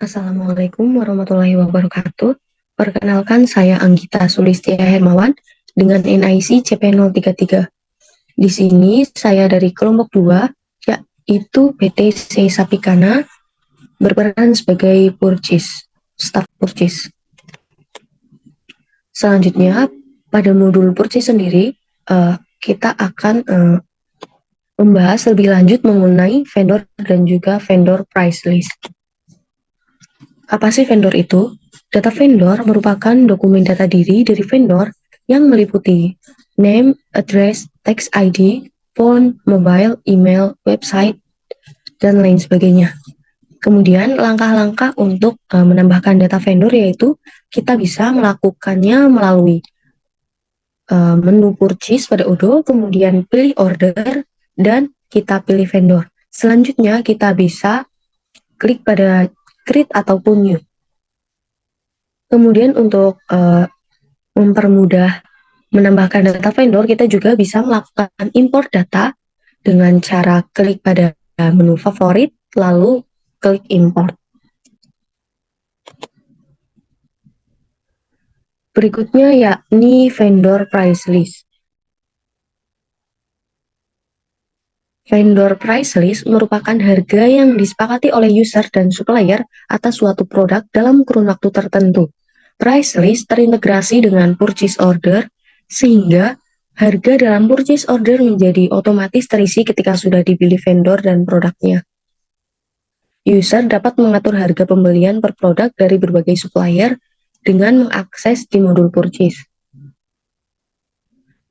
Assalamualaikum warahmatullahi wabarakatuh. Perkenalkan, saya Anggita Sulistia Hermawan dengan NIC CP033. Di sini saya dari kelompok 2, yaitu PT Sapikana, berperan sebagai staff purchase. Selanjutnya, pada modul purchase sendiri, kita akan membahas lebih lanjut mengenai vendor dan juga vendor price list. Apa sih vendor itu? Data vendor merupakan dokumen data diri dari vendor yang meliputi name, address, text ID, phone, mobile, email, website, dan lain sebagainya. Kemudian langkah-langkah untuk menambahkan data vendor yaitu kita bisa melakukannya melalui menu purchase pada Odoo, kemudian pilih order, dan kita pilih vendor. Selanjutnya kita bisa klik pada create ataupun new. Kemudian untuk mempermudah menambahkan data vendor, kita juga bisa melakukan import data dengan cara klik pada menu favorit, lalu klik import. Berikutnya yakni vendor price list. Vendor price list merupakan harga yang disepakati oleh user dan supplier atas suatu produk dalam kurun waktu tertentu. Price list terintegrasi dengan purchase order, sehingga harga dalam purchase order menjadi otomatis terisi ketika sudah dipilih vendor dan produknya. User dapat mengatur harga pembelian per produk dari berbagai supplier dengan mengakses di modul purchase.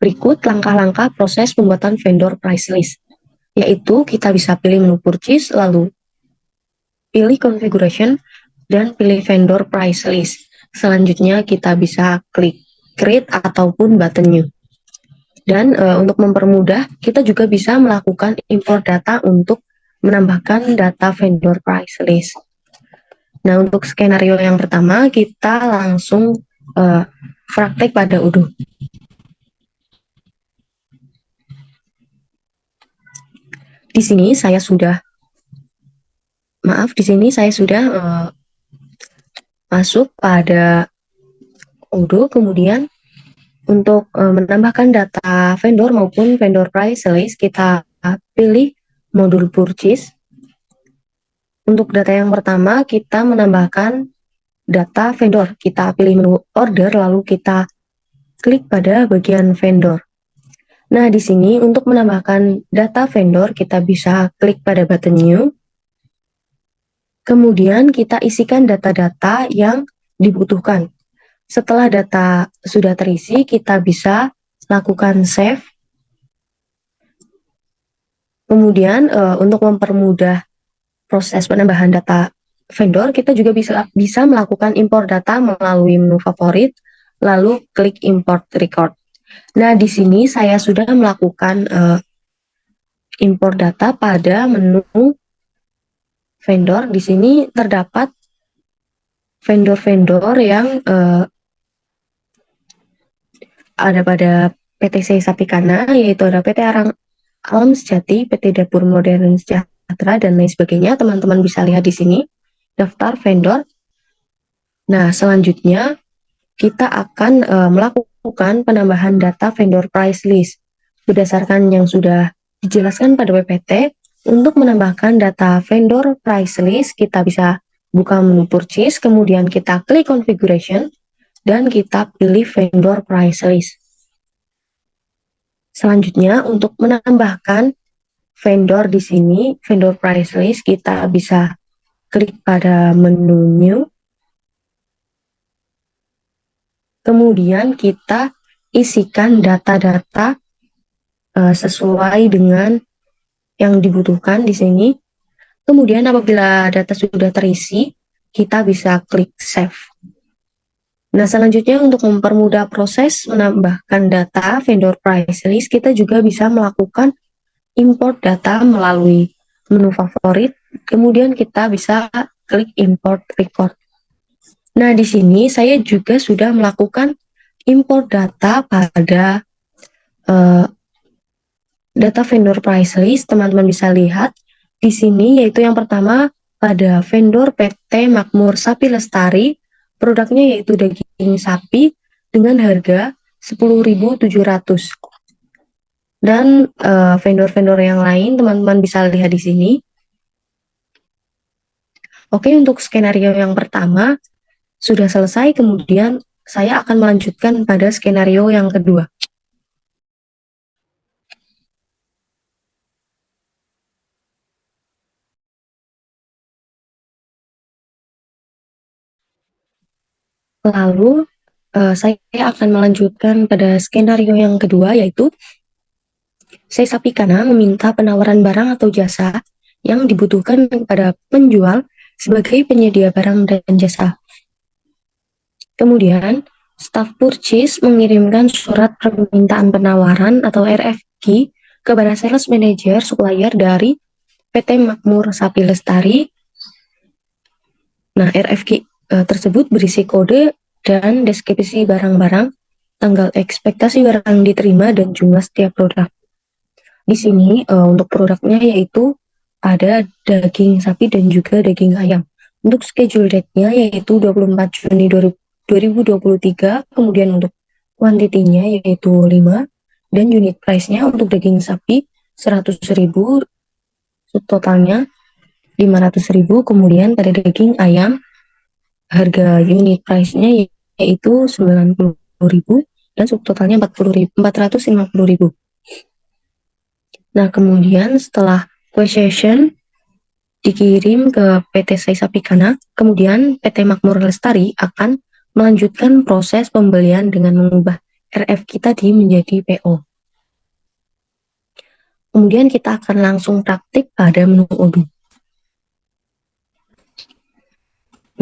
Berikut langkah-langkah proses pembuatan vendor price list, yaitu kita bisa pilih menu purchase, lalu pilih configuration, dan pilih vendor price list. Selanjutnya kita bisa klik create ataupun button new. Dan untuk mempermudah, kita juga bisa melakukan import data untuk menambahkan data vendor price list. Nah, untuk skenario yang pertama, kita langsung praktek pada Odoo. Di sini saya sudah masuk pada Odoo, kemudian untuk menambahkan data vendor maupun vendor price list, kita pilih modul purchase. Untuk data yang pertama, kita menambahkan data vendor. Kita pilih menu order, lalu kita klik pada bagian vendor. Nah, di sini untuk menambahkan data vendor, kita bisa klik pada button new. Kemudian kita isikan data-data yang dibutuhkan. Setelah data sudah terisi, kita bisa lakukan save. Kemudian untuk mempermudah proses penambahan data vendor, kita juga bisa melakukan import data melalui menu favorit, lalu klik import record. Nah, di sini saya sudah melakukan import data pada menu vendor. Di sini terdapat vendor-vendor yang ada pada PT Sapikana, yaitu ada PT Alam Sejati, PT Dapur Modern Sejahtera, dan lain sebagainya. Teman-teman bisa lihat di sini daftar vendor. Nah, selanjutnya kita akan melakukan penambahan data vendor price list. Berdasarkan yang sudah dijelaskan pada PPT, untuk menambahkan data vendor price list, kita bisa buka menu purchase, kemudian kita klik configuration, dan kita pilih vendor price list. Selanjutnya, untuk menambahkan vendor di sini, vendor price list, kita bisa klik pada menu new. Kemudian kita isikan data-data sesuai dengan yang dibutuhkan di sini. Kemudian apabila data sudah terisi, kita bisa klik save. Nah, selanjutnya untuk mempermudah proses menambahkan data vendor price list, kita juga bisa melakukan import data melalui menu favorit, kemudian kita bisa klik import record. Nah, di sini saya juga sudah melakukan import data pada data vendor price list. Teman-teman bisa lihat di sini, yaitu yang pertama pada vendor PT Makmur Sapi Lestari, produknya yaitu daging sapi dengan harga 10.700. Dan vendor-vendor yang lain teman-teman bisa lihat di sini. Oke, untuk skenario yang pertama sudah selesai, kemudian saya akan melanjutkan pada skenario yang kedua. Lalu saya akan melanjutkan pada skenario yang kedua, yaitu Sapikana meminta penawaran barang atau jasa yang dibutuhkan kepada penjual sebagai penyedia barang dan jasa. Kemudian, staf purchase mengirimkan surat permintaan penawaran atau RFQ kepada sales manager supplier dari PT Makmur Sapi Lestari. Nah, RFQ tersebut berisi kode dan deskripsi barang-barang, tanggal ekspektasi barang diterima, dan jumlah setiap produk. Di sini untuk produknya yaitu ada daging sapi dan juga daging ayam. Untuk schedule date-nya yaitu 24 Juni 2023, kemudian untuk kuantitinya yaitu 5, dan unit price-nya untuk daging sapi 100.000, totalnya 500.000, kemudian pada daging ayam harga unit price-nya yaitu 90.000 dan subtotalnya 450.000. Nah, kemudian setelah quotation dikirim ke PT Sapikana, kemudian PT Makmur Lestari akan melanjutkan proses pembelian dengan mengubah RF kita menjadi PO. Kemudian kita akan langsung praktik pada menu Odoo.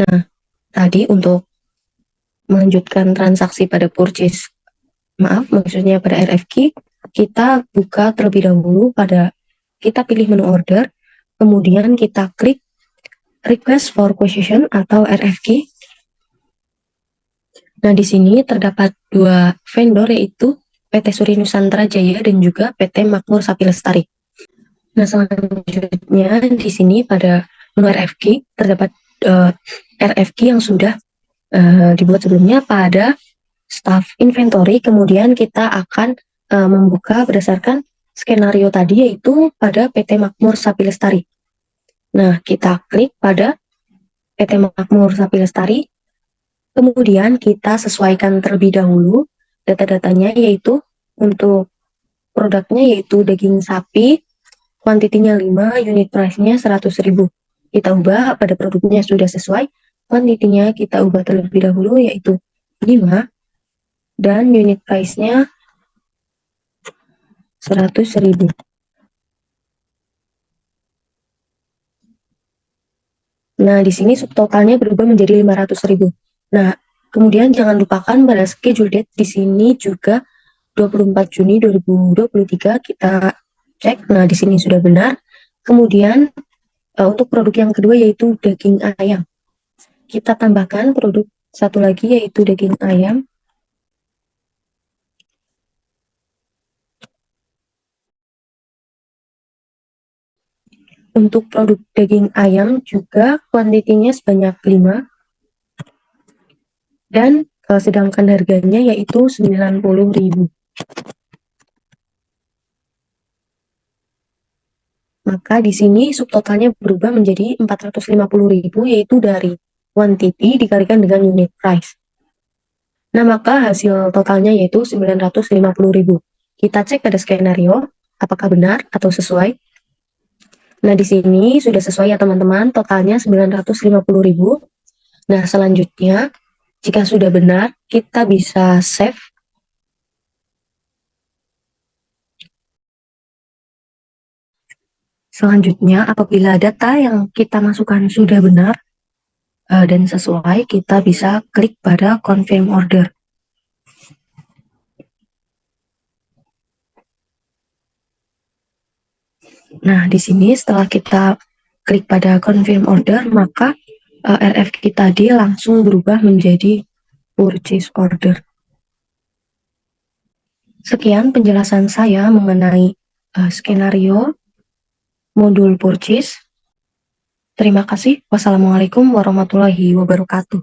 Nah, tadi untuk melanjutkan transaksi pada purchase, maksudnya pada RFQ, kita buka terlebih dahulu kita pilih menu order, kemudian kita klik request for quotation atau RFQ. Nah, di sini terdapat dua vendor yaitu PT Suri Nusantara Jaya dan juga PT Makmur Sapi Lestari. Nah, selanjutnya di sini pada menu RFQ terdapat RFQ yang sudah dibuat sebelumnya pada staff inventory, kemudian kita akan membuka berdasarkan skenario tadi yaitu pada PT Makmur Sapi Lestari. Nah, kita klik pada PT Makmur Sapi Lestari, kemudian kita sesuaikan terlebih dahulu data-datanya yaitu untuk produknya yaitu daging sapi, kuantitinya 5, unit price-nya 100.000. Kita ubah pada produknya sudah sesuai, kuantitinya kita ubah terlebih dahulu yaitu 5, dan unit price-nya 100.000. Nah, di sini subtotalnya berubah menjadi 500.000. Nah, kemudian jangan lupakan pada schedule date di sini juga 24 Juni 2023 kita cek. Nah, di sini sudah benar. Kemudian untuk produk yang kedua yaitu daging ayam. Kita tambahkan produk satu lagi yaitu daging ayam. Untuk produk daging ayam juga kuantitinya sebanyak 5 dan sedangkan harganya yaitu 90.000. Maka di sini subtotalnya berubah menjadi 450.000 yaitu dari quantity dikalikan dengan unit price. Nah, maka hasil totalnya yaitu 950.000. Kita cek pada skenario apakah benar atau sesuai. Nah, di sini sudah sesuai ya teman-teman, totalnya 950.000. Nah, selanjutnya jika sudah benar, kita bisa save. Selanjutnya, apabila data yang kita masukkan sudah benar dan sesuai, kita bisa klik pada confirm order. Nah, di sini setelah kita klik pada confirm order, maka RF kita tadi langsung berubah menjadi purchase order. Sekian penjelasan saya mengenai skenario modul purchase. Terima kasih. Wassalamualaikum warahmatullahi wabarakatuh.